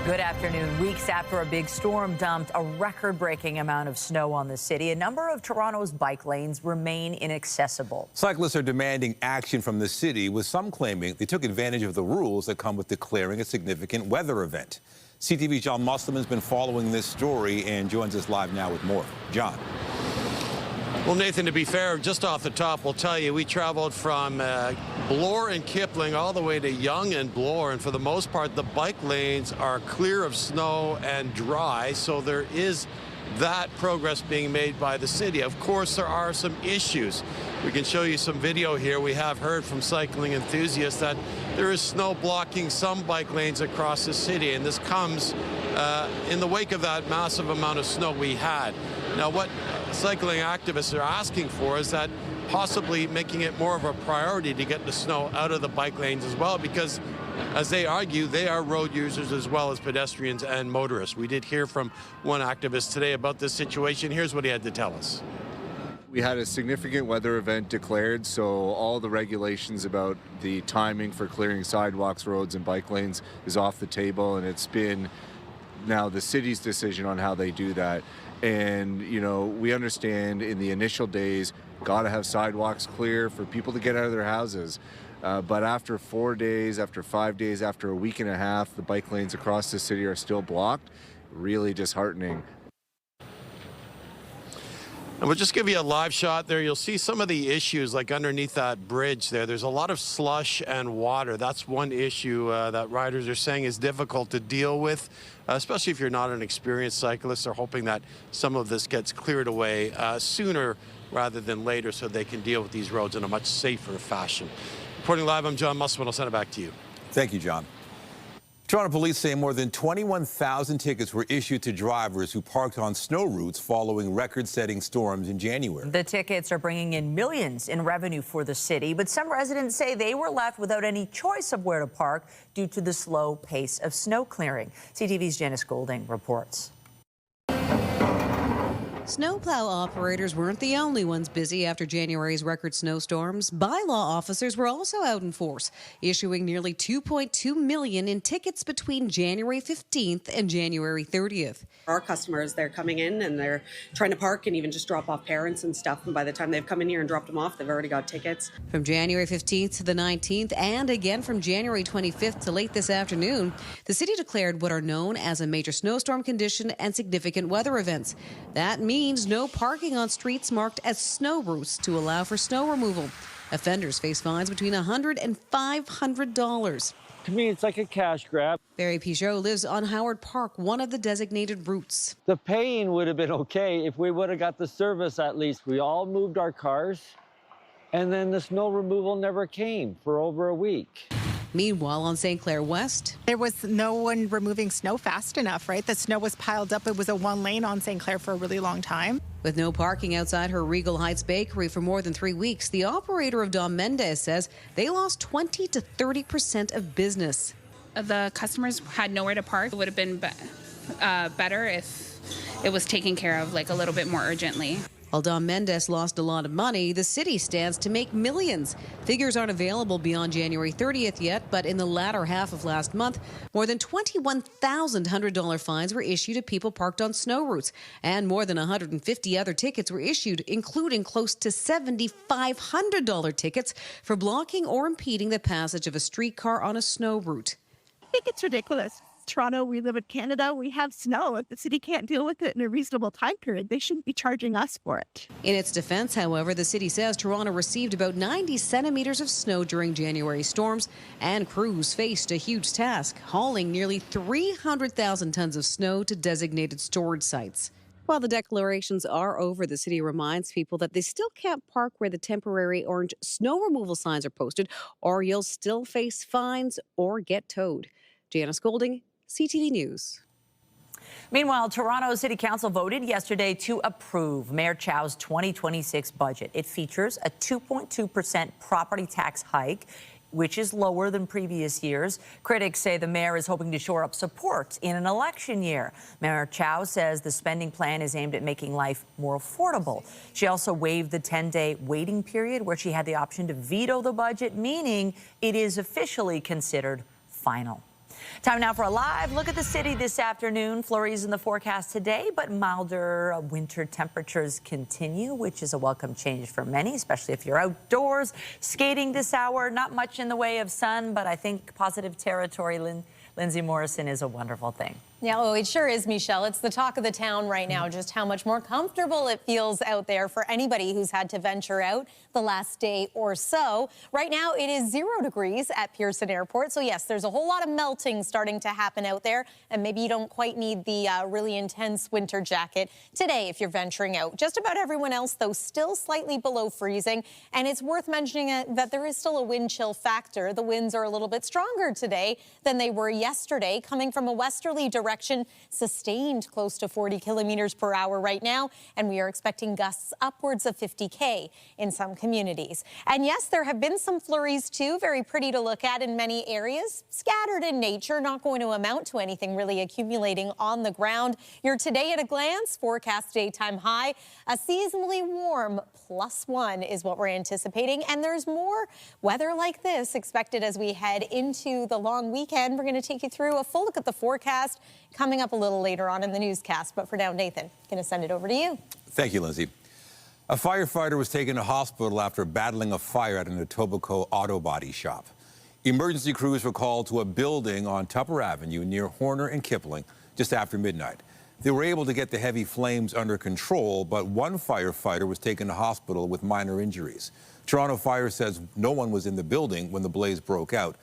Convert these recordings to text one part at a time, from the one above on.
Good afternoon. Weeks after a big storm dumped a record-breaking amount of snow on the city, a number of Toronto's bike lanes remain inaccessible. Cyclists are demanding action from the city, with some claiming they took advantage of the rules that come with declaring a significant weather event. CTV's John Musselman has been following this story and joins us live now with more. John. Well, Nathan, to be fair, just off the top, we'll tell you, we traveled from Bloor and Kipling all the way to Yonge and Bloor, and for the most part, the bike lanes are clear of snow and dry, so there is that progress being made by the city. Of course, there are some issues. We can show you some video here. We have heard from cycling enthusiasts that there is snow blocking some bike lanes across the city, and this comes in the wake of that massive amount of snow we had. Now, what cycling activists are asking for is that possibly making it more of a priority to get the snow out of the bike lanes as well, because as they argue, they are road users as well as pedestrians and motorists. We did hear from one activist today about this situation. Here's what he had to tell us. We had a significant weather event declared, so all the regulations about the timing for clearing sidewalks, roads, and bike lanes is off the table, and it's been now the city's decision on how they do that. And, you know, we understand in the initial days, got to have sidewalks clear for people to get out of their houses. But after 4 days, after 5 days, after a week and a half, the bike lanes across the city are still blocked. Really disheartening. And we'll just give you a live shot there. You'll see some of the issues, like underneath that bridge there. There's a lot of slush and water. That's one issue that riders are saying is difficult to deal with, especially if you're not an experienced cyclist. They're hoping that some of this gets cleared away sooner rather than later so they can deal with these roads in a much safer fashion. Reporting live, I'm John Musselman. I'll send it back to you. Thank you, John. Toronto police say more than 21,000 tickets were issued to drivers who parked on snow routes following record-setting storms in January. The tickets are bringing in millions in revenue for the city, but some residents say they were left without any choice of where to park due to the slow pace of snow clearing. CTV's Denis reports. Snowplow operators weren't the only ones busy after January's record snowstorms. Bylaw officers were also out in force, issuing nearly $2.2 million in tickets between January 15th and January 30th. Our customers, they're coming in and they're trying to park and even just drop off parents and stuff. And by the time they've come in here and dropped them off, they've already got tickets. From January 15th to the 19th and again from January 25th to late this afternoon, the city declared what are known as a major snowstorm condition and significant weather events. That means no parking on streets marked as snow routes to allow for snow removal. Offenders face fines between $100 and $500. To me, it's like a cash grab. Barry Pichot lives on Howard Park, one of the designated routes. The paying would have been okay if we would have got the service at least. We all moved our cars, and then the snow removal never came for over a week. Meanwhile, on St. Clair West, there was no one removing snow fast enough, right? The snow was piled up. It was a one lane on St. Clair for a really long time. With no parking outside her Regal Heights bakery for more than 3 weeks, the operator of Dom Mendez says they lost 20 to 30% of business. The customers had nowhere to park. It would have been better if it was taken care of like a little bit more urgently. While Dom Mendez lost a lot of money, the city stands to make millions. Figures aren't available beyond January 30th yet, but in the latter half of last month, more than $21,100 fines were issued to people parked on snow routes, and more than 150 other tickets were issued, including close to $7,500 tickets for blocking or impeding the passage of a streetcar on a snow route. I think it's ridiculous. Toronto, we live in Canada, we have snow. If the city can't deal with it in a reasonable time period, they shouldn't be charging us for it. In its defense, however, the city says Toronto received about 90 centimeters of snow during January storms, and crews faced a huge task, hauling nearly 300,000 tons of snow to designated storage sites. While the declarations are over, the city reminds people that they still can't park where the temporary orange snow removal signs are posted, or you'll still face fines or get towed. Janice Golding, CTV News. Meanwhile, Toronto City Council voted yesterday to approve Mayor Chow's 2026 budget. It features a 2.2% property tax hike, which is lower than previous years. Critics say the mayor is hoping to shore up support in an election year. Mayor Chow says the spending plan is aimed at making life more affordable. She also waived the 10-day waiting period where she had the option to veto the budget, meaning it is officially considered final. Time now for a live look at the city this afternoon. Flurries in the forecast today, but milder winter temperatures continue, which is a welcome change for many, especially if you're outdoors skating this hour. Not much in the way of sun, but I think positive territory, Lindsay Morrison, is a wonderful thing. Yeah, well, it sure is, Michelle. It's the talk of the town right now, just how much more comfortable it feels out there for anybody who's had to venture out the last day or so. Right now, it is 0 degrees at Pearson Airport. So, yes, there's a whole lot of melting starting to happen out there. And maybe you don't quite need the really intense winter jacket today if you're venturing out. Just about everyone else, though, still slightly below freezing. And it's worth mentioning that there is still a wind chill factor. The winds are a little bit stronger today than they were yesterday, coming from a westerly direction, sustained close to 40 kilometers per hour right now, and we are expecting gusts upwards of 50 in some communities. And yes, there have been some flurries too, very pretty to look at in many areas, scattered in nature, not going to amount to anything really accumulating on the ground. Your today at a glance, forecast daytime high, a seasonally warm +1 is what we're anticipating, and there's more weather like this expected as we head into the long weekend. We're going to take you through a full look at the forecast coming up a little later on in the newscast. But for now, Nathan, going to send it over to you. Thank you, Lindsay. A firefighter was taken to hospital after battling a fire at an Etobicoke auto body shop. Emergency crews were called to a building on Tupper Avenue near Horner and Kipling just after midnight. They were able to get the heavy flames under control, but one firefighter was taken to hospital with minor injuries. Toronto Fire says no one was in the building when the blaze broke out,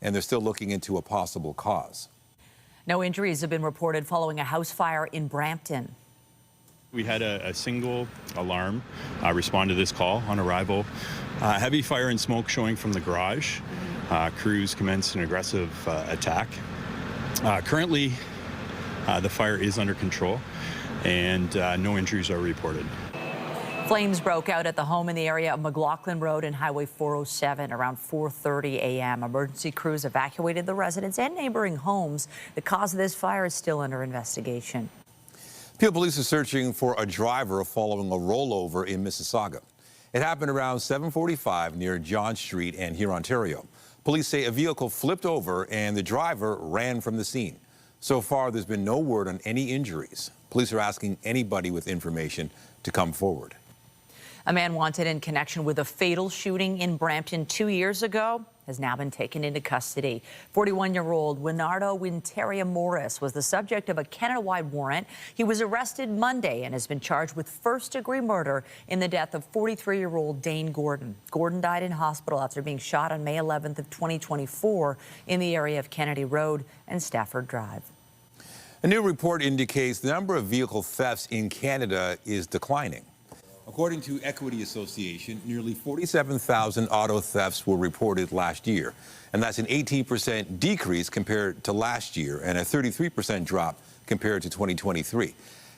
and they're still looking into a possible cause. No injuries have been reported following a house fire in Brampton. We had a single alarm respond to this call on arrival. Heavy fire and smoke showing from the garage. Crews commenced an aggressive attack. Currently, the fire is under control, and no injuries are reported. Flames broke out at the home in the area of McLaughlin Road and Highway 407 around 4:30 a.m. Emergency crews evacuated the residents and neighboring homes. The cause of this fire is still under investigation. Peel Police are searching for a driver following a rollover in Mississauga. It happened around 7:45 near John Street and here, Ontario. Police say a vehicle flipped over and the driver ran from the scene. So far, there's been no word on any injuries. Police are asking anybody with information to come forward. A man wanted in connection with a fatal shooting in Brampton 2 years ago has now been taken into custody. 41-year-old Winardo Winteria Morris was the subject of a Canada-wide warrant. He was arrested Monday and has been charged with first-degree murder in the death of 43-year-old Dane Gordon. Gordon died in hospital after being shot on May 11th of 2024 in the area of Kennedy Road and Stafford Drive. A new report indicates the number of vehicle thefts in Canada is declining. According to Equity Association, nearly 47,000 auto thefts were reported last year, and that's an 18% decrease compared to last year and a 33% drop compared to 2023.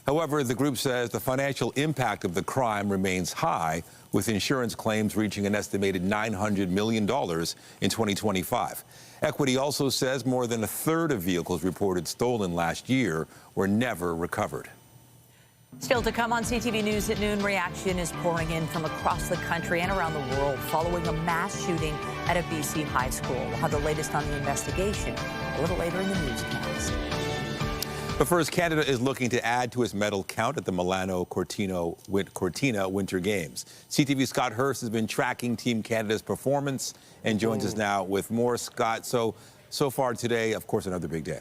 However, the group says the financial impact of the crime remains high, with insurance claims reaching an estimated $900 million in 2025. Equity also says more than a third of vehicles reported stolen last year were never recovered. Still to come on CTV News at noon, reaction is pouring in from across the country and around the world following a mass shooting at a BC high school. We'll have the latest on the investigation a little later in the newscast. But first, Canada is looking to add to its medal count at the Milano Cortina Winter Games. CTV's Scott Hurst has been tracking Team Canada's performance and joins us now with more. Scott, so far today, of course, another big day.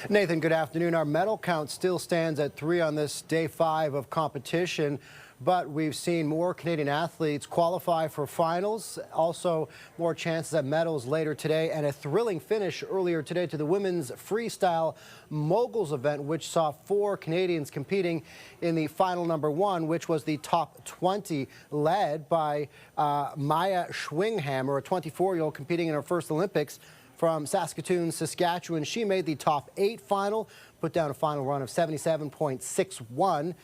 Nathan, good afternoon. Our medal count still stands at 3 on this day 5 of competition, but we've seen more Canadian athletes qualify for finals, also more chances at medals later today, and a thrilling finish earlier today to the women's freestyle moguls event, which saw 4 Canadians competing in the final number 1, which was the top 20, led by Maya Schwinghammer, a 24-year-old competing in her first Olympics from Saskatoon, Saskatchewan. She made the top 8 final, put down a final run of 77.61.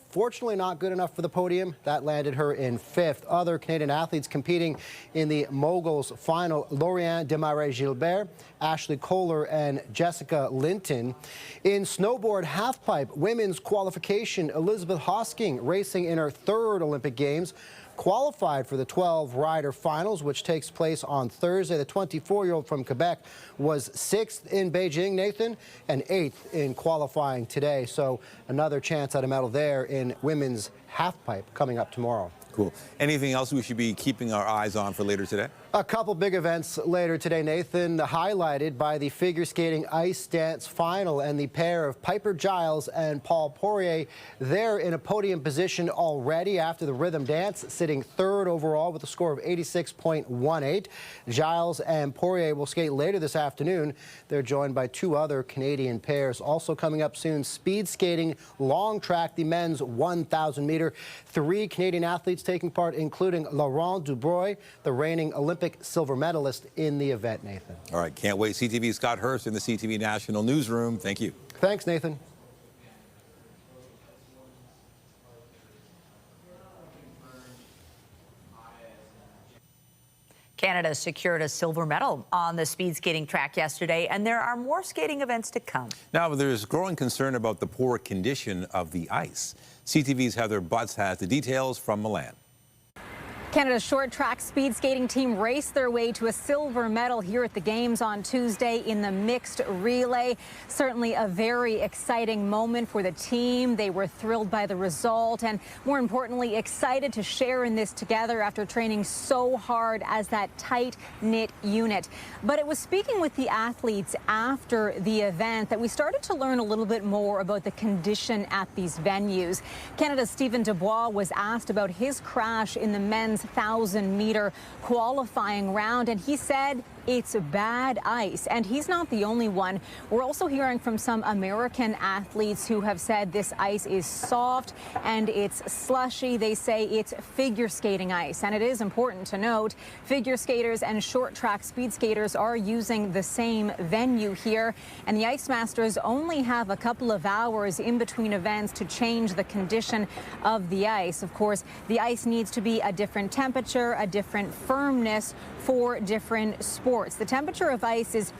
Fortunately, not good enough for the podium. That landed her in 5th. Other Canadian athletes competing in the moguls final: Lauriane Desmarais-Gilbert, Ashley Kohler, and Jessica Linton. In snowboard halfpipe women's qualification, Elizabeth Hosking racing in her 3rd Olympic Games, qualified for the 12-rider finals, which takes place on Thursday. The 24-year-old from Quebec was 6th in Beijing, Nathan, and 8th in qualifying today. So another chance at a medal there in women's halfpipe coming up tomorrow. Cool. Anything else we should be keeping our eyes on for later today? A couple big events later today, Nathan, highlighted by the figure skating ice dance final and the pair of Piper Giles and Paul Poirier. They're in a podium position already after the rhythm dance, sitting 3rd overall with a score of 86.18. Giles and Poirier will skate later this afternoon. They're joined by 2 other Canadian pairs. Also coming up soon, speed skating, long track, the men's 1,000 meter. 3 Canadian athletes taking part, including Laurent Dubreuil, the reigning Olympic silver medalist in the event, Nathan. All right, can't wait. CTV's Scott Hurst in the CTV National Newsroom. Thank you. Thanks, Nathan. Canada secured a silver medal on the speed skating track yesterday, and there are more skating events to come. Now, there's growing concern about the poor condition of the ice. CTV's Heather Butts has the details from Milan. Canada's short track speed skating team raced their way to a silver medal here at the Games on Tuesday in the mixed relay. Certainly a very exciting moment for the team. They were thrilled by the result and, more importantly, excited to share in this together after training so hard as that tight-knit unit. But it was speaking with the athletes after the event that we started to learn a little bit more about the condition at these venues. Canada's Stephen Dubois was asked about his crash in the men's 1,000-meter qualifying round, and he said it's bad ice, and he's not the only one. We're also hearing from some American athletes who have said this ice is soft and it's slushy. They say it's figure skating ice, and it is important to note figure skaters and short track speed skaters are using the same venue here, and the Ice Masters only have a couple of hours in between events to change the condition of the ice. Of course, the ice needs to be a different temperature, a different firmness for different sports. The temperature of ice is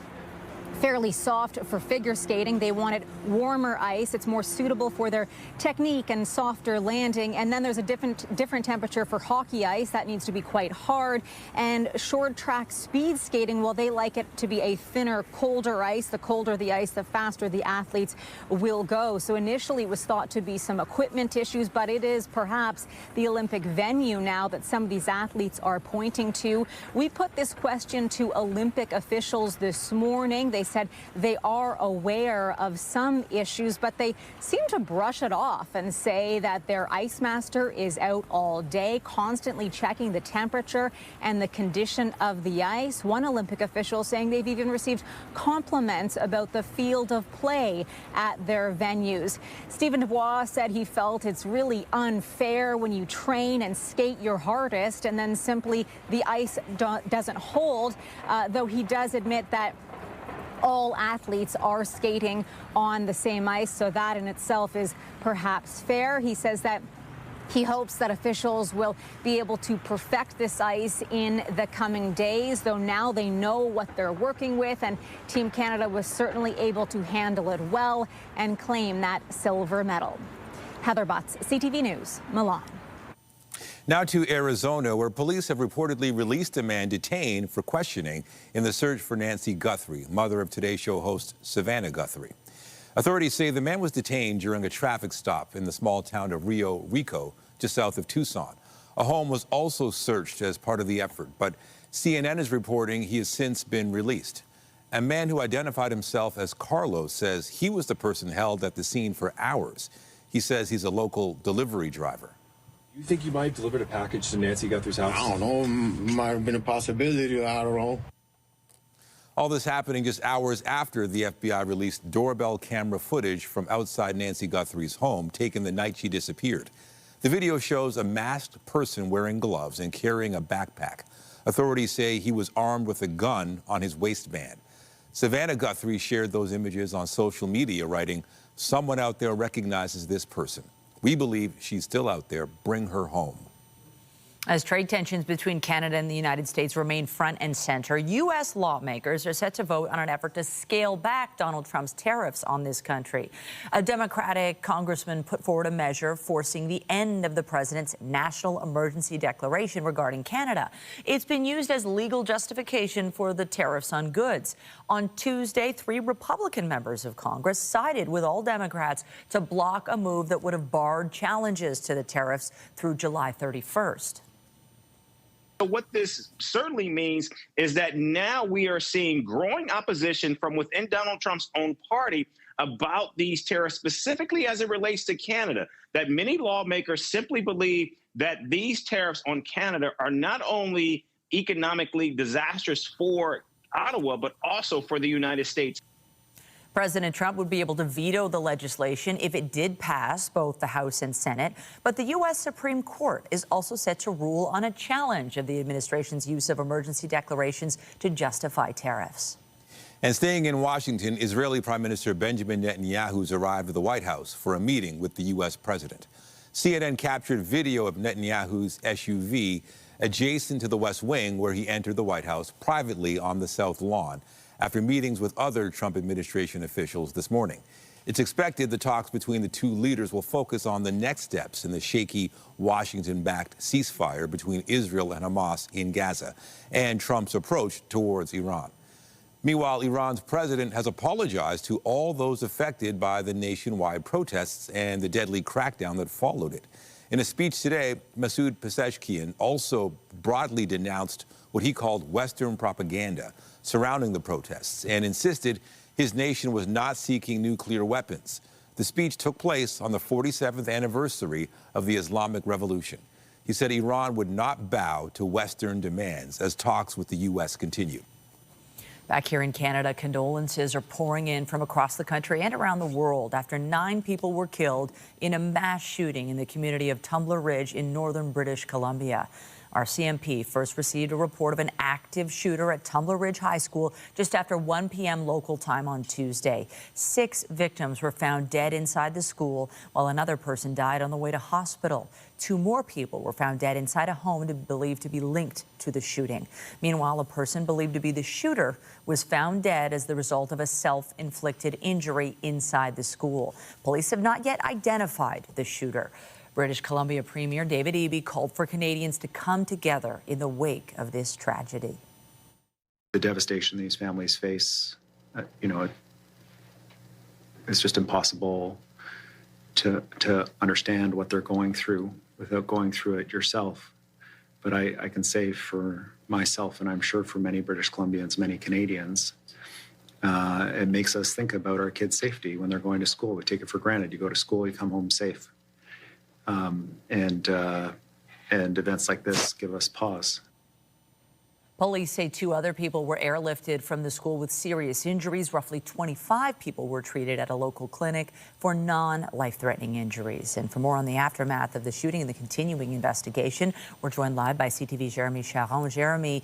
fairly soft for figure skating. They wanted warmer ice. It's more suitable for their technique and softer landing. And then there's a different temperature for hockey ice. That needs to be quite hard. And short track speed skating, well, they like it to be a thinner, colder ice. The colder the ice, the faster the athletes will go. So initially it was thought to be some equipment issues, but it is perhaps the Olympic venue now that some of these athletes are pointing to. We put this question to Olympic officials this morning. They said they are aware of some issues, but they seem to brush it off and say that their ice master is out all day, constantly checking the temperature and the condition of the ice. One Olympic official saying they've even received compliments about the field of play at their venues. Stephen Dubois said he felt it's really unfair when you train and skate your hardest and then simply the ice doesn't hold, though he does admit that all athletes are skating on the same ice, so that in itself is perhaps fair. He says that he hopes that officials will be able to perfect this ice in the coming days, though now they know what they're working with, and Team Canada was certainly able to handle it well and claim that silver medal. Heather Butts, CTV News, Milan. Now to Arizona, where police have reportedly released a man detained for questioning in the search for Nancy Guthrie, mother of Today Show host Savannah Guthrie. Authorities say the man was detained during a traffic stop in the small town of Rio Rico, just south of Tucson. A home was also searched as part of the effort, but CNN is reporting he has since been released. A man who identified himself as Carlos says he was the person held at the scene for hours. He says he's a local delivery driver. You think you might have delivered a package to Nancy Guthrie's house? I don't know. Might have been a possibility. I don't know. All this happening just hours after the FBI released doorbell camera footage from outside Nancy Guthrie's home taken the night she disappeared. The video shows a masked person wearing gloves and carrying a backpack. Authorities say he was armed with a gun on his waistband. Savannah Guthrie shared those images on social media, writing, "Someone out there recognizes this person. We believe she's still out there. Bring her home." As trade tensions between Canada and the United States remain front and center, U.S. lawmakers are set to vote on an effort to scale back Donald Trump's tariffs on this country. A Democratic congressman put forward a measure forcing the end of the president's national emergency declaration regarding Canada. It's been used as legal justification for the tariffs on goods. On Tuesday, 3 Republican members of Congress sided with all Democrats to block a move that would have barred challenges to the tariffs through July 31st. What this certainly means is that now we are seeing growing opposition from within Donald Trump's own party about these tariffs, specifically as it relates to Canada, that many lawmakers simply believe that these tariffs on Canada are not only economically disastrous for Ottawa, but also for the United States. President Trump would be able to veto the legislation if it did pass both the House and Senate. But the U.S. Supreme Court is also set to rule on a challenge of the administration's use of emergency declarations to justify tariffs. And staying in Washington, Israeli Prime Minister Benjamin Netanyahu's arrived at the White House for a meeting with the U.S. president. CNN captured video of Netanyahu's SUV adjacent to the West Wing, where he entered the White House privately on the South Lawn, after meetings with other Trump administration officials this morning. It's expected the talks between the two leaders will focus on the next steps in the shaky Washington-backed ceasefire between Israel and Hamas in Gaza and Trump's approach towards Iran. Meanwhile, Iran's president has apologized to all those affected by the nationwide protests and the deadly crackdown that followed it. In a speech today, Masoud Pezeshkian also broadly denounced what he called Western propaganda surrounding the protests and insisted his nation was not seeking nuclear weapons. The speech took place on the 47th anniversary of the Islamic Revolution. He said Iran would not bow to Western demands as talks with the U.S. continue. Back here in Canada, condolences are pouring in from across the country and around the world after 9 people were killed in a mass shooting in the community of Tumbler Bridge in northern British Columbia. Our CMP first received a report of an active shooter at Tumbler Ridge High School just after 1 p.m. local time on Tuesday. 6 victims were found dead inside the school, while another person died on the way to hospital. 2 more people were found dead inside a home believed to be linked to the shooting. Meanwhile, a person believed to be the shooter was found dead as the result of a self-inflicted injury inside the school. Police have not yet identified the shooter. British Columbia Premier David Eby called for Canadians to come together in the wake of this tragedy. The devastation these families face, it's just impossible to understand what they're going through without going through it yourself. But I can say for myself, and I'm sure for many British Columbians, many Canadians, it makes us think about our kids' safety when they're going to school. We take it for granted. You go to school, you come home safe. And events like this give us pause. Police say 2 other people were airlifted from the school with serious injuries. Roughly 25 people were treated at a local clinic for non-life-threatening injuries. And for more on the aftermath of the shooting and the continuing investigation, we're joined live by CTV's Jeremy Charon. Jeremy,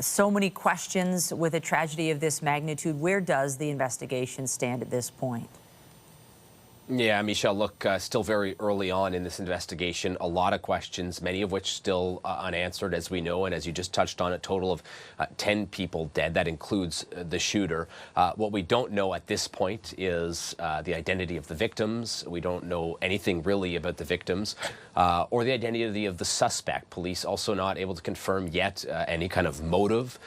so many questions with a tragedy of this magnitude. Where does the investigation stand at this point? Yeah, Michelle, look, still very early on in this investigation. A lot of questions, many of which still unanswered, as we know. And as you just touched on, a total of 10 people dead. That includes the shooter. What we don't know at this point is the identity of the victims. We don't know anything really about the victims or the identity of the suspect. Police also not able to confirm yet any kind of motive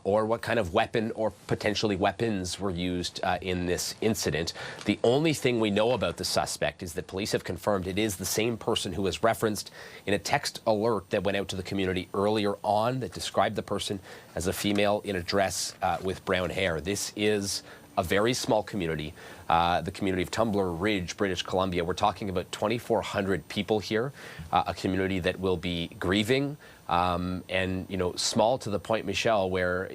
or what kind of weapon or potentially weapons were used in this incident. The only thing we know about the suspect is that police have confirmed it is the same person who was referenced in a text alert that went out to the community earlier on that described the person as a female in a dress with brown hair. This is a very small community, the community of Tumbler Ridge, British Columbia. We're talking about 2,400 people here, a community that will be grieving and, small to the point, Michelle, where,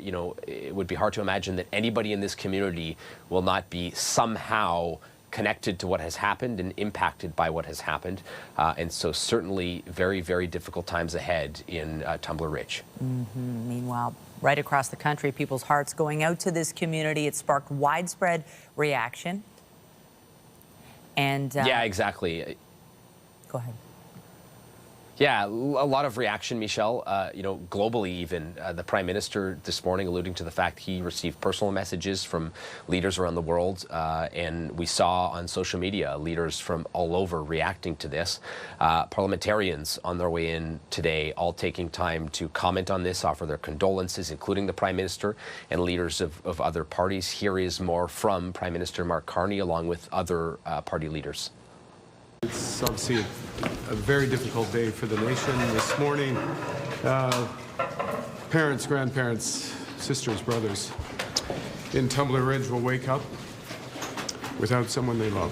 it would be hard to imagine that anybody in this community will not be somehow connected to what has happened and impacted by what has happened. And so certainly very, very difficult times ahead in Tumbler Ridge. Meanwhile, right across the country, people's hearts going out to this community. It sparked widespread reaction. And yeah, exactly. Go ahead. Yeah, a lot of reaction, Michelle. You know, globally even. The Prime Minister this morning alluding to the fact he received personal messages from leaders around the world, and we saw on social media leaders from all over reacting to this. Parliamentarians on their way in today all taking time to comment on this, offer their condolences, including the Prime Minister and leaders of other parties. Here is more from Prime Minister Mark Carney along with other party leaders. It's obviously a very difficult day for the nation. This morning, parents, grandparents, sisters, brothers in Tumbler Bridge will wake up without someone they love.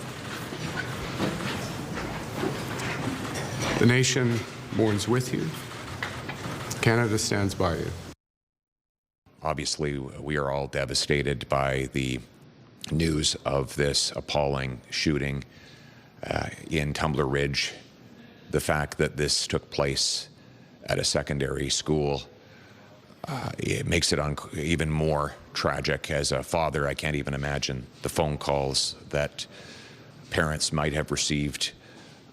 The nation mourns with you. Canada stands by you. Obviously, we are all devastated by the news of this appalling shooting in Tumbler Ridge. The fact that this took place at a secondary school, it makes it even more tragic. As a father, I can't even imagine the phone calls that parents might have received.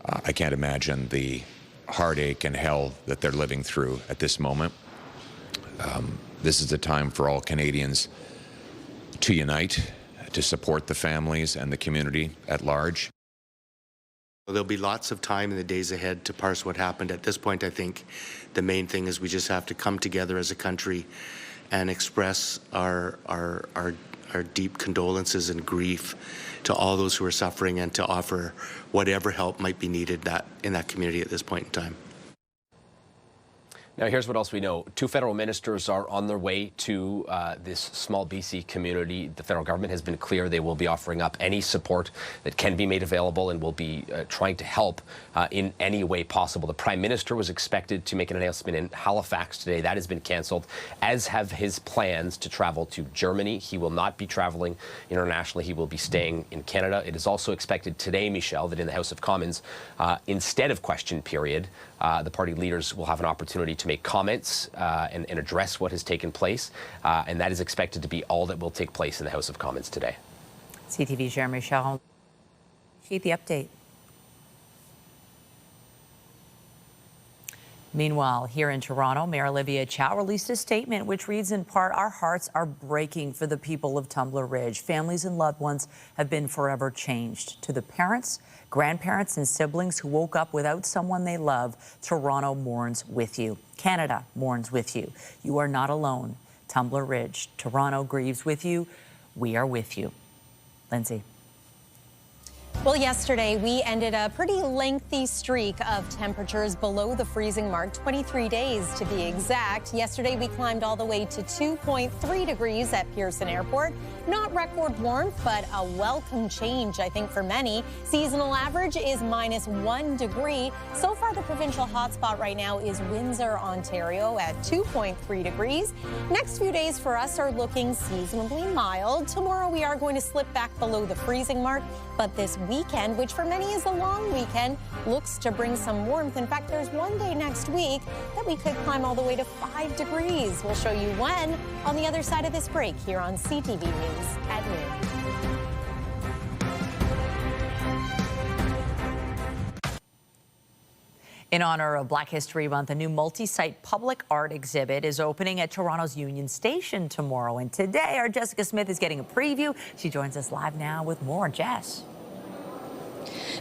I can't imagine the heartache and hell that they're living through at this moment. This is a time for all Canadians to unite, to support the families and the community at large. There'll be lots of time in the days ahead to parse what happened. At this point, I think the main thing is we just have to come together as a country and express our deep condolences and grief to all those who are suffering and to offer whatever help might be needed in that community at this point in time. Now, here's what else we know. 2 federal ministers are on their way to this small BC community. The federal government has been clear they will be offering up any support that can be made available and will be trying to help in any way possible. The Prime Minister was expected to make an announcement in Halifax today. That has been canceled, as have his plans to travel to Germany. He will not be traveling internationally. He will be staying in Canada. It is also expected today, Michelle, that in the House of Commons, instead of question period, the party leaders will have an opportunity to make comments and address what has taken place. And that is expected to be all that will take place in the House of Commons today. CTV's Jeremy Chow. Appreciate the update. Meanwhile, here in Toronto, Mayor Olivia Chow released a statement which reads in part, "Our hearts are breaking for the people of Tumbler Ridge. Families and loved ones have been forever changed. To the parents, grandparents and siblings who woke up without someone they love, Toronto mourns with you. Canada mourns with you. You are not alone. Tumbler Ridge, Toronto grieves with you. We are with you." Lindsay. Well, yesterday we ended a pretty lengthy streak of temperatures below the freezing mark, 23 days to be exact. Yesterday we climbed all the way to 2.3 degrees at Pearson Airport. Not record warmth, but a welcome change, I think, for many. Seasonal average is -1 degree. So far, the provincial hotspot right now is Windsor, Ontario at 2.3 degrees. Next few days for us are looking seasonably mild. Tomorrow we are going to slip back below the freezing mark, but this weekend, which for many is a long weekend, looks to bring some warmth. In fact, there's one day next week that we could climb all the way to 5 degrees. We'll show you when on the other side of this break here on CTV News at noon. In honor of Black History Month, a new multi-site public art exhibit is opening at Toronto's Union Station tomorrow. And today, our Jessica Smith is getting a preview. She joins us live now with more. Jess.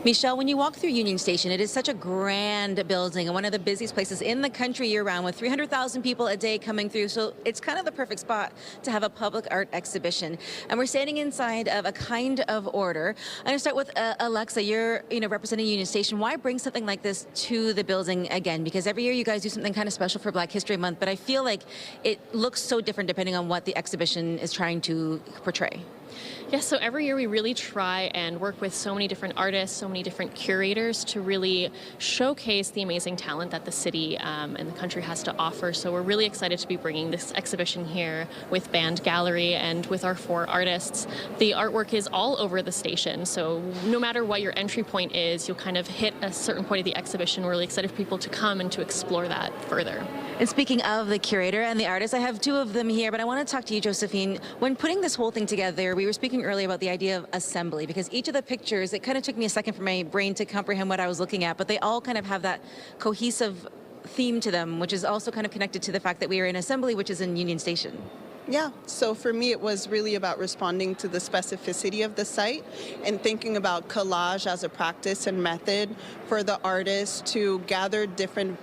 Michelle, when you walk through Union Station, it is such a grand building and one of the busiest places in the country year-round, with 300,000 people a day coming through. So it's kind of the perfect spot to have a public art exhibition. And we're standing inside of a kind of order. I'm going to start with Alexa. You're representing Union Station. Why bring something like this to the building again? Because every year you guys do something kind of special for Black History Month, but I feel like it looks so different depending on what the exhibition is trying to portray. Yes, so every year we really try and work with so many different artists, so many different curators to really showcase the amazing talent that the city and the country has to offer. So we're really excited to be bringing this exhibition here with Band Gallery and with our 4 artists. The artwork is all over the station, so no matter what your entry point is, you'll kind of hit a certain point of the exhibition. We're really excited for people to come and to explore that further. And speaking of the curator and the artist, I have two of them here, but I want to talk to you, Josephine. When putting this whole thing together, we were speaking earlier about the idea of assembly, because each of the pictures, it kind of took me a second for my brain to comprehend what I was looking at, but they all kind of have that cohesive theme to them, which is also kind of connected to the fact that we are in assembly, which is in Union Station. Yeah, so for me it was really about responding to the specificity of the site and thinking about collage as a practice and method for the artist to gather different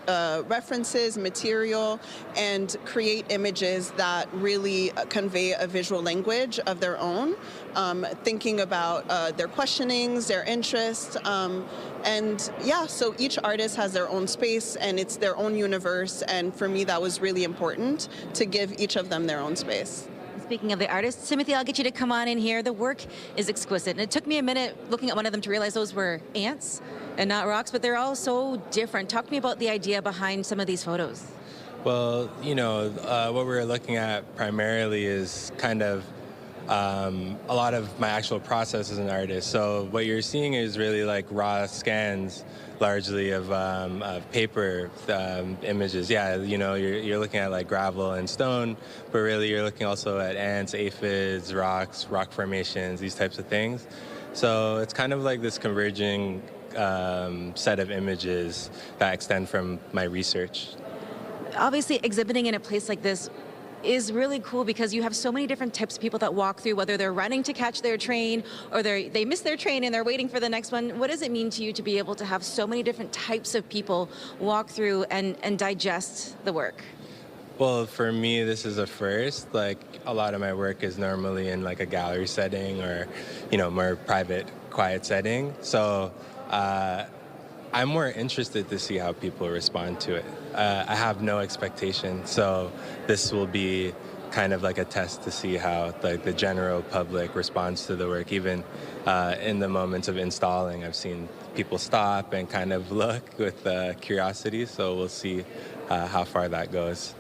references, material, and create images that really convey a visual language of their own, thinking about their questionings, their interests, and yeah, so each artist has their own space and it's their own universe, and for me that was really important to give each of them their own space. Speaking of the artists, Timothy, I'll get you to come on in here. The work is exquisite, and it took me a minute looking at one of them to realize those were ants and not rocks, but they're all so different. Talk to me about the idea behind some of these photos. Well, you know, what we're looking at primarily is kind of a lot of my actual process as an artist. So what you're seeing is really like raw scans, largely of paper images. Yeah, you know, you're looking at like gravel and stone, but really you're looking also at ants, aphids, rocks, rock formations, these types of things. So it's kind of like this converging set of images that extend from my research. Obviously, exhibiting in a place like this is really cool because you have so many different types of people that walk through, whether they're running to catch their train or they miss their train and they're waiting for the next one. What does it mean to you to be able to have so many different types of people walk through and digest the work? Well, for me, this is a first. Like, a lot of my work is normally in like a gallery setting or, you know, more private, quiet setting. So I'm more interested to see how people respond to it. I have no expectation, so this will be kind of like a test to see how like the general public responds to the work. Even in the moments of installing, I've seen people stop and kind of look with curiosity, so we'll see how far that goes.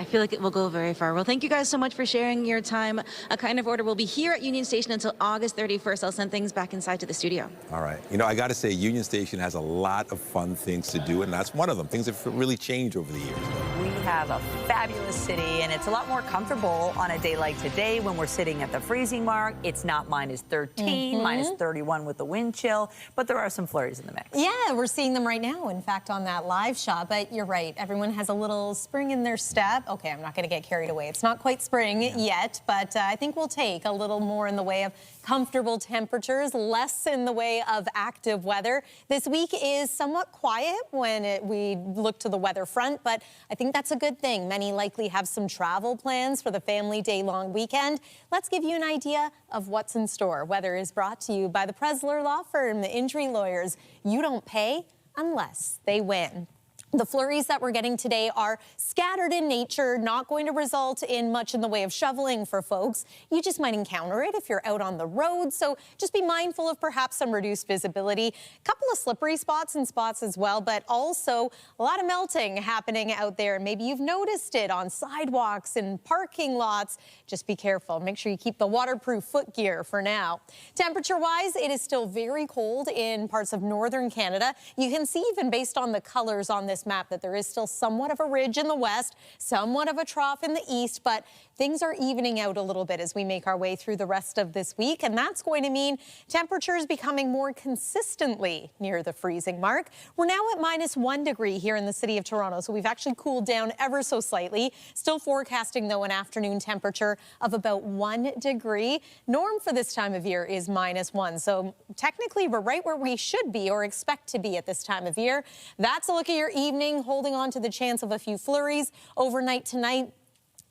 I feel like it will go very far. Well, thank you guys so much for sharing your time. A Kind of Order will be here at Union Station until August 31st. I'll send things back inside to the studio. All right. You know, I got to say, Union Station has a lot of fun things to do, and that's one of them. Things have really changed over the years. We have a fabulous city, and it's a lot more comfortable on a day like today when we're sitting at the freezing mark. It's not minus 13, minus 31 with the wind chill, but there are some flurries in the mix. Yeah, we're seeing them right now, in fact, on that live shot. But you're right, everyone has a little spring in their step. Okay, I'm not going to get carried away. It's not quite spring yet, but I think we'll take a little more in the way of comfortable temperatures, less in the way of active weather. This week is somewhat quiet when we look to the weather front, but I think that's a good thing. Many likely have some travel plans for the family day-long weekend. Let's give you an idea of what's in store. Weather is brought to you by the Presler Law Firm, the injury lawyers. You don't pay unless they win. The flurries that we're getting today are scattered in nature, not going to result in much in the way of shoveling for folks. You just might encounter it if you're out on the road, so just be mindful of perhaps some reduced visibility. A couple of slippery spots and spots as well, but also a lot of melting happening out there. Maybe you've noticed it on sidewalks and parking lots. Just be careful. Make sure you keep the waterproof foot gear for now. Temperature-wise, it is still very cold in parts of northern Canada. You can see even based on the colors on this map that there is still somewhat of a ridge in the west, somewhat of a trough in the east, but things are evening out a little bit as we make our way through the rest of this week, and that's going to mean temperatures becoming more consistently near the freezing mark. We're now at -1 degree here in the city of Toronto, so we've actually cooled down ever so slightly. Still forecasting, though, an afternoon temperature of about 1 degree. Norm for this time of year is -1, so technically we're right where we should be or expect to be at this time of year. That's a look at your evening, holding on to the chance of a few flurries overnight tonight.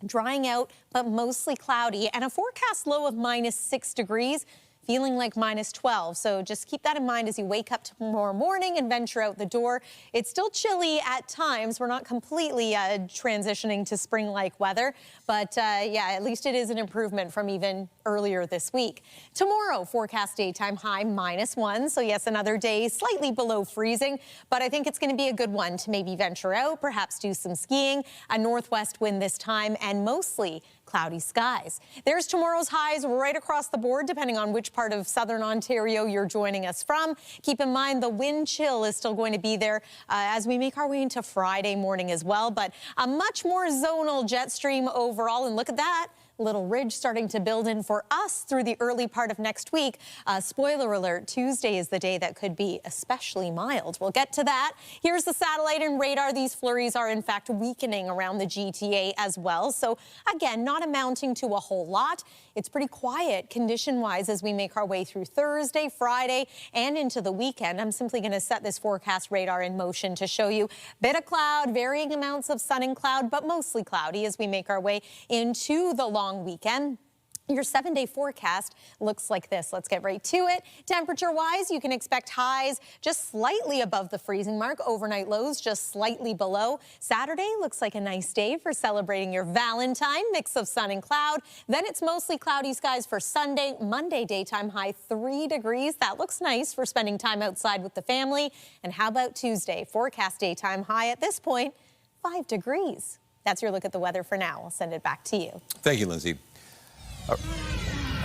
Drying out, but mostly cloudy, and a forecast low of -6 degrees. Feeling like -12, so just keep that in mind as you wake up tomorrow morning and venture out the door. It's still chilly at times. We're not completely transitioning to spring-like weather, but yeah, at least it is an improvement from even earlier this week. Tomorrow, forecast daytime high -1, so yes, another day slightly below freezing, but I think it's going to be a good one to maybe venture out, perhaps do some skiing. A northwest wind this time, and mostly cloudy skies. There's tomorrow's highs right across the board, depending on which part of southern Ontario you're joining us from. Keep in mind the wind chill is still going to be there as we make our way into Friday morning as well, but a much more zonal jet stream overall. And look at that. Little ridge starting to build in for us through the early part of next week. Spoiler alert, Tuesday is the day that could be especially mild. We'll get to that. Here's the satellite and radar. These flurries are in fact weakening around the GTA as well. So again, not amounting to a whole lot. It's pretty quiet condition-wise as we make our way through Thursday, Friday, and into the weekend. I'm simply going to set this forecast radar in motion to show you a bit of cloud, varying amounts of sun and cloud, but mostly cloudy as we make our way into the long weekend. Your 7-day forecast looks like this. Let's get right to it. Temperature-wise, you can expect highs just slightly above the freezing mark. Overnight lows just slightly below. Saturday looks like a nice day for celebrating your Valentine. Mix of sun and cloud. Then it's mostly cloudy skies for Sunday. Monday, daytime high 3 degrees. That looks nice for spending time outside with the family. And how about Tuesday? Forecast daytime high at this point, 5 degrees. That's your look at the weather for now. I'll send it back to you. Thank you, Lindsay.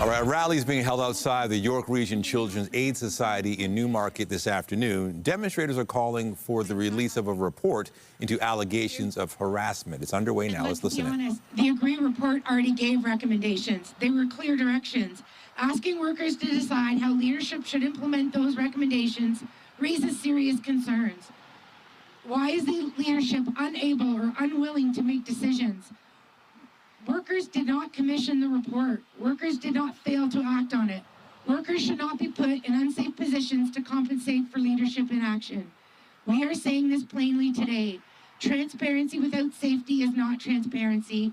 All right, a rally is being held outside the York Region Children's Aid Society in Newmarket this afternoon. Demonstrators are calling for the release of a report into allegations of harassment. It's underway now. Let's listen in. Honest, the Agree report already gave recommendations. They were clear directions. Asking workers to decide how leadership should implement those recommendations raises serious concerns. Why is the leadership unable or unwilling to make decisions? Workers did not commission the report. Workers did not fail to act on it. Workers should not be put in unsafe positions to compensate for leadership inaction. We are saying this plainly today. Transparency without safety is not transparency.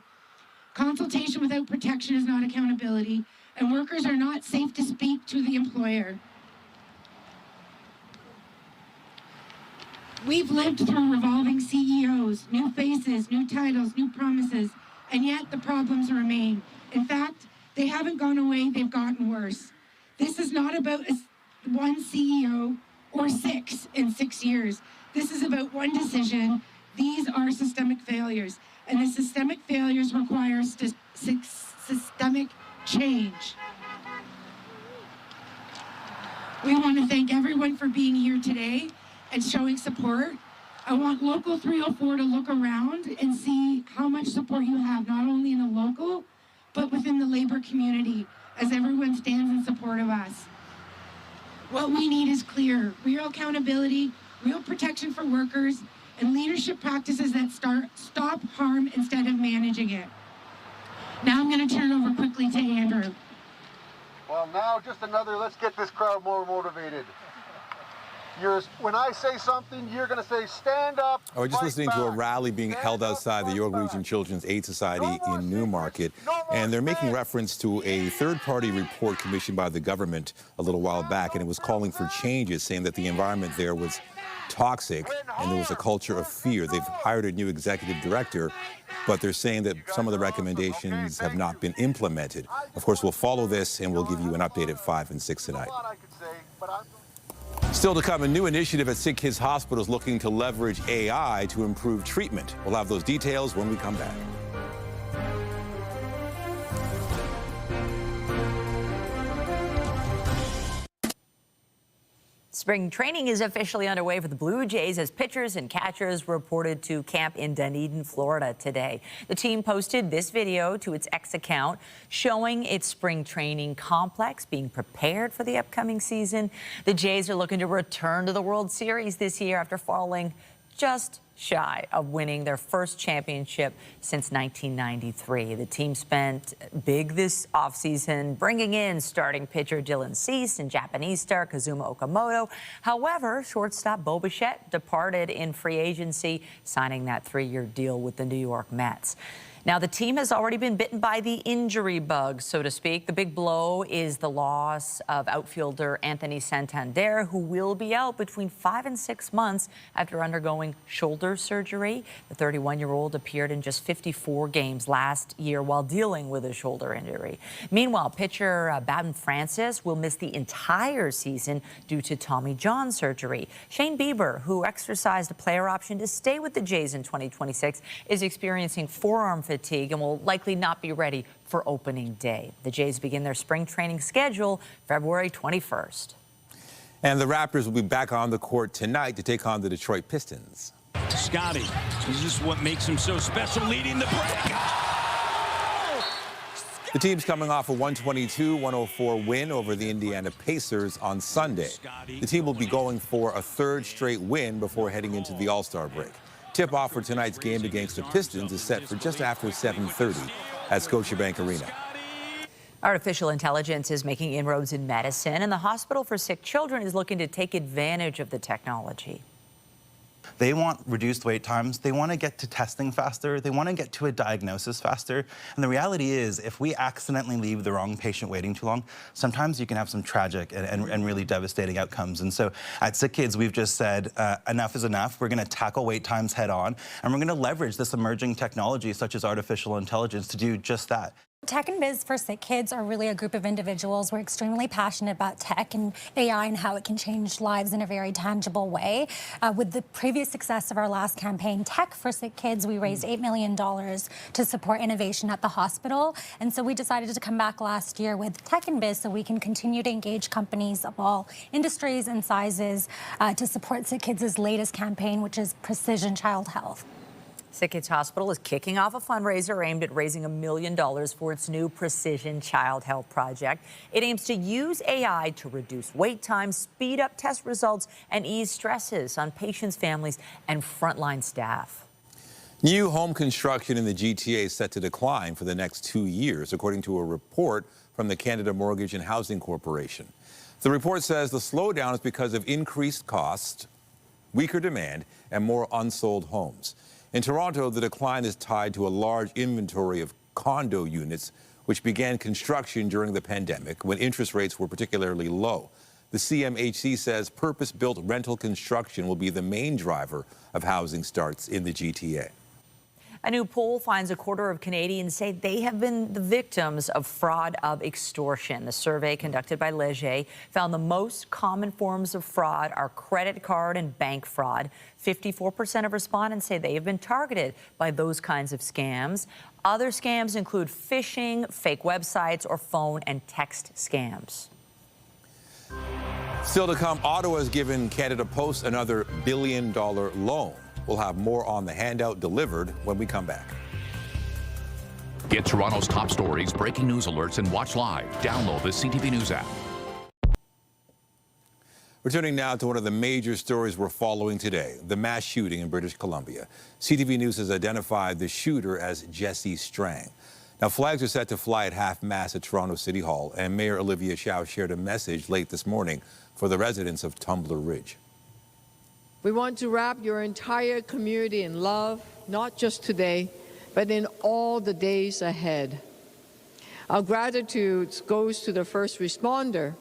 Consultation without protection is not accountability. And workers are not safe to speak to the employer. We've lived through revolving CEOs, new faces, new titles, new promises. And yet the problems remain. In fact, they haven't gone away, they've gotten worse. This is not about one CEO or 6 in 6 years. This is about one decision. These are systemic failures. And the systemic failures require systemic change. We want to thank everyone for being here today and showing support. I want Local 304 to look around and see how much support you have, not only in the local, but within the labor community, as everyone stands in support of us. What we need is clear, real accountability, real protection for workers, and leadership practices that stop harm instead of managing it. Now I'm going to turn it over quickly to Andrew. Well, now just another, let's get this crowd more motivated. When I say something, you're going to say, stand up. We're just listening to a rally being held outside the York Region Children's Aid Society in Newmarket, and they're making reference to a third-party report commissioned by the government a little while back, and it was calling for changes, saying that the environment there was toxic and there was a culture of fear. They've hired a new executive director, but they're saying that some of the recommendations have not been implemented. Of course, we'll follow this, and we'll give you an update at 5 and 6 tonight. Still to come, a new initiative at Sick Kids Hospitals looking to leverage AI to improve treatment. We'll have those details when we come back. Spring training is officially underway for the Blue Jays as pitchers and catchers reported to camp in Dunedin, Florida today. The team posted this video to its X account showing its spring training complex being prepared for the upcoming season. The Jays are looking to return to the World Series this year after falling just shy of winning their first championship since 1993. The team spent big this offseason, bringing in starting pitcher Dylan Cease and Japanese star Kazuma Okamoto. However, shortstop Bo Bichette departed in free agency, signing that 3-year deal with the New York Mets. Now, the team has already been bitten by the injury bug, so to speak. The big blow is the loss of outfielder Anthony Santander, who will be out between 5 and 6 months after undergoing shoulder surgery. The 31-year-old appeared in just 54 games last year while dealing with a shoulder injury. Meanwhile, pitcher Bowden Francis will miss the entire season due to Tommy John surgery. Shane Bieber, who exercised a player option to stay with the Jays in 2026, is experiencing forearm fatigue fatigue and will likely not be ready for opening day. The Jays begin their spring training schedule February 21st. And the Raptors will be back on the court tonight to take on the Detroit Pistons. Scotty, this is what makes him so special, leading the break. The team's coming off a 122-104 win over the Indiana Pacers on Sunday. The team will be going for a third straight win before heading into the All-Star break. Tip-off for tonight's game against the Pistons is set for just after 7:30 at Scotiabank Arena. Artificial intelligence is making inroads in medicine, and the Hospital for Sick Children is looking to take advantage of the technology. They want reduced wait times. They want to get to testing faster. They want to get to a diagnosis faster. And the reality is, if we accidentally leave the wrong patient waiting too long, sometimes you can have some tragic and really devastating outcomes. And so at Sick Kids, we've just said, enough is enough. We're going to tackle wait times head on, and we're going to leverage this emerging technology, such as artificial intelligence, to do just that. Tech and Biz for Sick Kids are really a group of individuals. We're extremely passionate about tech and AI and how it can change lives in a very tangible way. With the previous success of our last campaign, Tech for Sick Kids, we raised $8 million to support innovation at the hospital. And so we decided to come back last year with Tech and Biz so we can continue to engage companies of all industries and sizes to support Sick Kids' latest campaign, which is Precision Child Health. Sick Kids Hospital is kicking off a fundraiser aimed at raising $1 million for its new Precision Child Health project. It aims to use AI to reduce wait times, speed up test results, and ease stresses on patients, families, and frontline staff. New home construction in the GTA is set to decline for the next 2 years, according to a report from the Canada Mortgage and Housing Corporation. The report says the slowdown is because of increased costs, weaker demand, and more unsold homes. In Toronto, the decline is tied to a large inventory of condo units, which began construction during the pandemic when interest rates were particularly low. The CMHC says purpose-built rental construction will be the main driver of housing starts in the GTA. A new poll finds a quarter of Canadians say they have been the victims of fraud of extortion. The survey conducted by Leger found the most common forms of fraud are credit card and bank fraud. 54% of respondents say they have been targeted by those kinds of scams. Other scams include phishing, fake websites, or phone and text scams. Still to come, Ottawa has given Canada Post another $1 billion loan. We'll have more on the handout delivered when we come back. Get Toronto's top stories, breaking news alerts, and watch live. Download the CTV News app. Returning now to one of the major stories we're following today, the mass shooting in British Columbia. CTV News has identified the shooter as Jesse Strang. Now, flags are set to fly at half-mast at Toronto City Hall, and Mayor Olivia Chow shared a message late this morning for the residents of Tumbler Ridge. We want to wrap your entire community in love, not just today, but in all the days ahead. Our gratitude goes to the first responder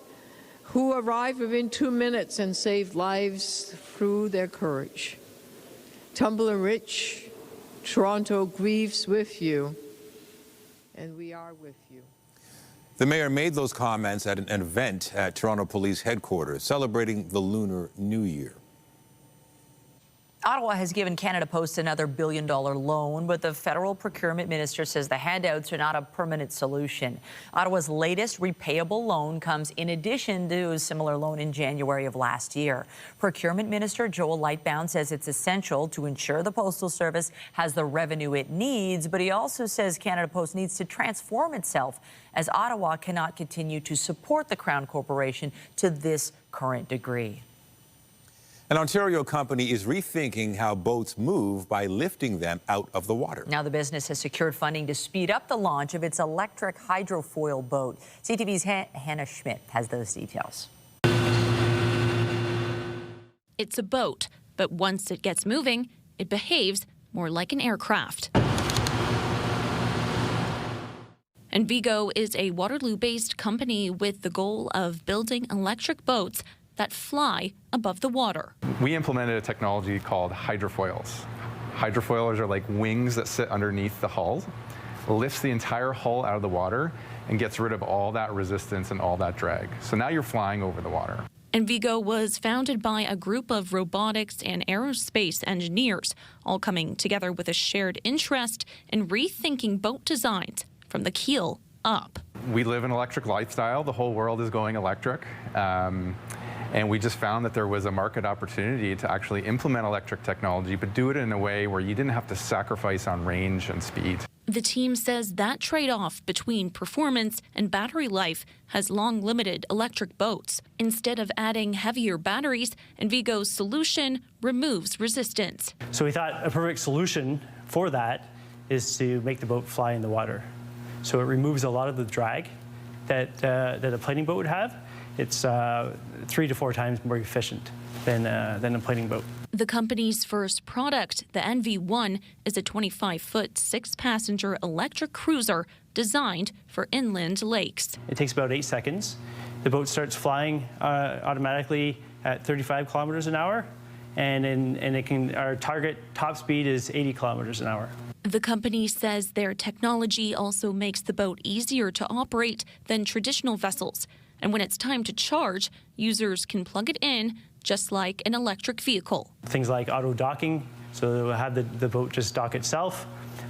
who arrived within 2 minutes and saved lives through their courage. Tumbler Ridge, Toronto grieves with you, and we are with you. The mayor made those comments at an event at Toronto Police Headquarters celebrating the Lunar New Year. Ottawa has given Canada Post another $1 billion loan, but the federal procurement minister says the handouts are not a permanent solution. Ottawa's latest repayable loan comes in addition to a similar loan in January of last year. Procurement Minister Joel Lightbound says it's essential to ensure the Postal Service has the revenue it needs, but he also says Canada Post needs to transform itself as Ottawa cannot continue to support the Crown Corporation to this current degree. An Ontario company is rethinking how boats move by lifting them out of the water. Now the business has secured funding to speed up the launch of its electric hydrofoil boat. CTV's Hannah Schmidt has those details. It's a boat, but once it gets moving, it behaves more like an aircraft. And Vigo is a Waterloo-based company with the goal of building electric boats that fly above the water. We implemented a technology called hydrofoils. Hydrofoilers are like wings that sit underneath the hull, lifts the entire hull out of the water, and gets rid of all that resistance and all that drag. So now you're flying over the water. Envigo was founded by a group of robotics and aerospace engineers, all coming together with a shared interest in rethinking boat designs from the keel up. We live an electric lifestyle. The whole world is going electric. And we just found that there was a market opportunity to actually implement electric technology, but do it in a way where you didn't have to sacrifice on range and speed. The team says that trade-off between performance and battery life has long limited electric boats. Instead of adding heavier batteries, Envigo's solution removes resistance. So we thought a perfect solution for that is to make the boat fly in the water. So it removes a lot of the drag that a planing boat would have. It's 3 to 4 times more efficient than a planing boat. The company's first product, the NV1, is a 25-foot, 6-passenger electric cruiser designed for inland lakes. It takes about 8 seconds. The boat starts flying automatically at 35 kilometers an hour, and our target top speed is 80 kilometers an hour. The company says their technology also makes the boat easier to operate than traditional vessels. And when it's time to charge, users can plug it in just like an electric vehicle. Things like auto docking, so we'll have the boat just dock itself.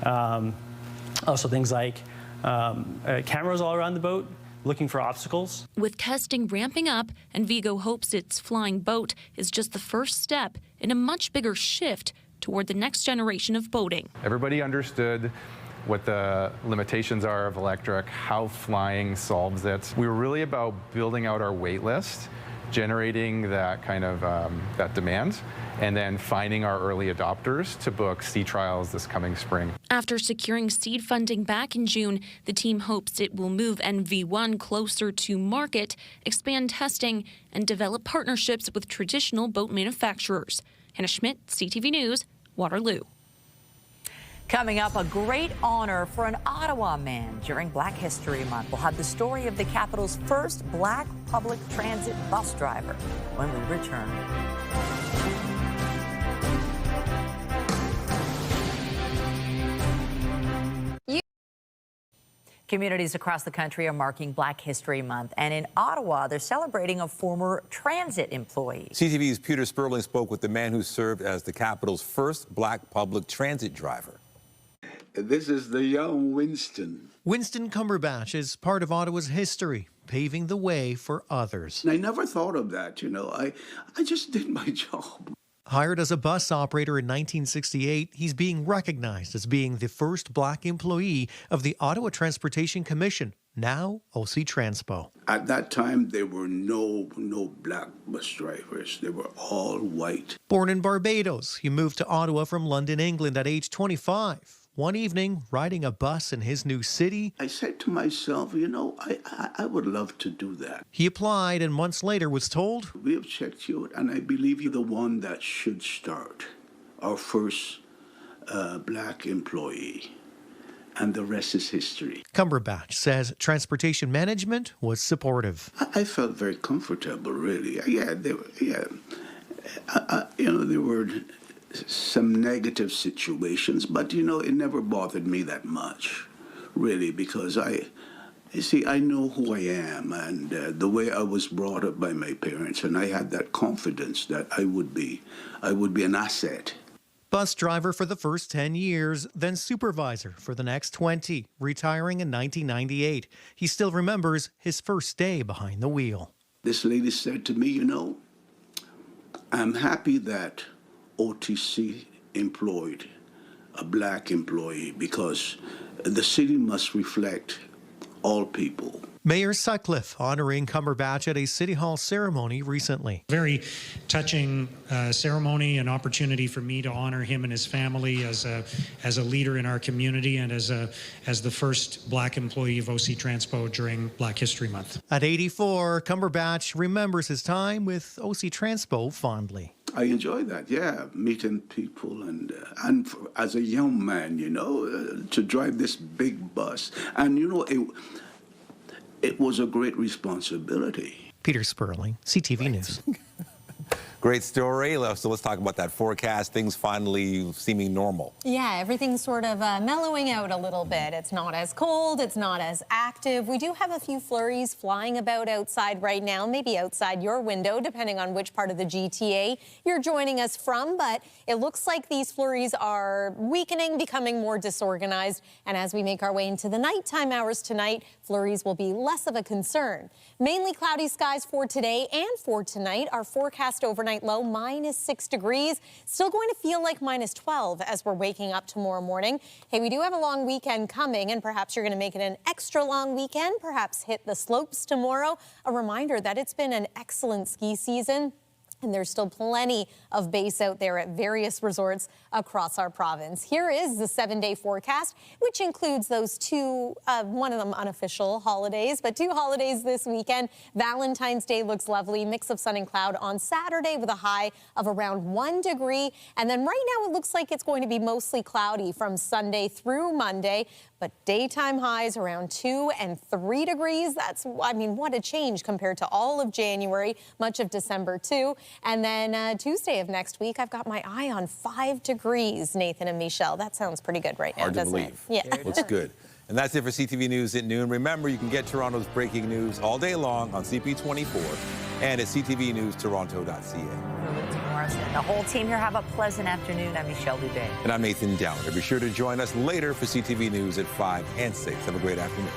Also things like cameras all around the boat, looking for obstacles. With testing ramping up, Envigo hopes its flying boat is just the first step in a much bigger shift toward the next generation of boating. Everybody understood what the limitations are of electric, how flying solves it. We were really about building out our wait list, generating that kind of that demand, and then finding our early adopters to book sea trials this coming spring. After securing seed funding back in June, the team hopes it will move NV1 closer to market, expand testing, and develop partnerships with traditional boat manufacturers. Hannah Schmidt, CTV News, Waterloo. Coming up, a great honor for an Ottawa man during Black History Month. We'll have the story of the capital's first Black public transit bus driver when we return. Communities across the country are marking Black History Month, and in Ottawa, they're celebrating a former transit employee. CTV's Peter Sperling spoke with the man who served as the capital's first Black public transit driver. This is the young Winston. Winston Cumberbatch is part of Ottawa's history, paving the way for others. I never thought of that, you know. I just did my job. Hired as a bus operator in 1968, he's being recognized as being the first Black employee of the Ottawa Transportation Commission, now OC Transpo. At that time, there were no Black bus drivers. They were all white. Born in Barbados, he moved to Ottawa from London, England at age 25. One evening, riding a bus in his new city, I said to myself, you know, I would love to do that. He applied and months later was told, "We have checked you out, and I believe you're the one that should start, our first Black employee." And the rest is history. Cumberbatch says transportation management was supportive. I felt very comfortable, really. There were some negative situations, but you know, it never bothered me that much, really, because I know who I am and the way I was brought up by my parents, and I had that confidence that I would be an asset. Bus driver for the first 10 years, then supervisor for the next 20, retiring in 1998. He still remembers his first day behind the wheel. This lady said to me, you know, I'm happy that OTC employed a Black employee because the city must reflect all people. Mayor Sutcliffe honoring Cumberbatch at a City Hall ceremony recently. Very touching ceremony, an opportunity for me to honor him and his family as a leader in our community and as the first Black employee of OC Transpo during Black History Month. At 84, Cumberbatch remembers his time with OC Transpo fondly. I enjoy that, yeah, meeting people and as a young man, you know, to drive this big bus. And, you know, it was a great responsibility. Peter Sperling, CTV News. Great story. So let's talk about that forecast. Things finally seeming normal. Yeah, everything's sort of mellowing out a little bit. It's not as cold. It's not as active. We do have a few flurries flying about outside right now, maybe outside your window, depending on which part of the GTA you're joining us from. But it looks like these flurries are weakening, becoming more disorganized. And as we make our way into the nighttime hours tonight, flurries will be less of a concern. Mainly cloudy skies for today and for tonight. Our forecast overnight low -6 degrees. Still going to feel like -12 as we're waking up tomorrow morning. Hey, we do have a long weekend coming, and perhaps you're going to make it an extra long weekend, perhaps hit the slopes tomorrow. A reminder that it's been an excellent ski season. And there's still plenty of base out there at various resorts across our province. Here is the 7-day forecast, which includes those two, one of them unofficial holidays, but 2 holidays this weekend. Valentine's Day looks lovely, mix of sun and cloud on Saturday with a high of around 1 degree. And then right now it looks like it's going to be mostly cloudy from Sunday through Monday, but daytime highs around 2 and 3 degrees. That's, I mean, what a change compared to all of January, much of December too. And then Tuesday of next week, I've got my eye on 5 degrees, Nathan and Michelle. That sounds pretty good right now, Hard to doesn't believe. it? Yeah. Looks good. And that's it for CTV News at noon. Remember, you can get Toronto's breaking news all day long on CP24 and at ctvnewstoronto.ca. And the whole team here, have a pleasant afternoon. I'm Michelle Dubé. And I'm Nathan Downer. Be sure to join us later for CTV News at 5 and 6. Have a great afternoon.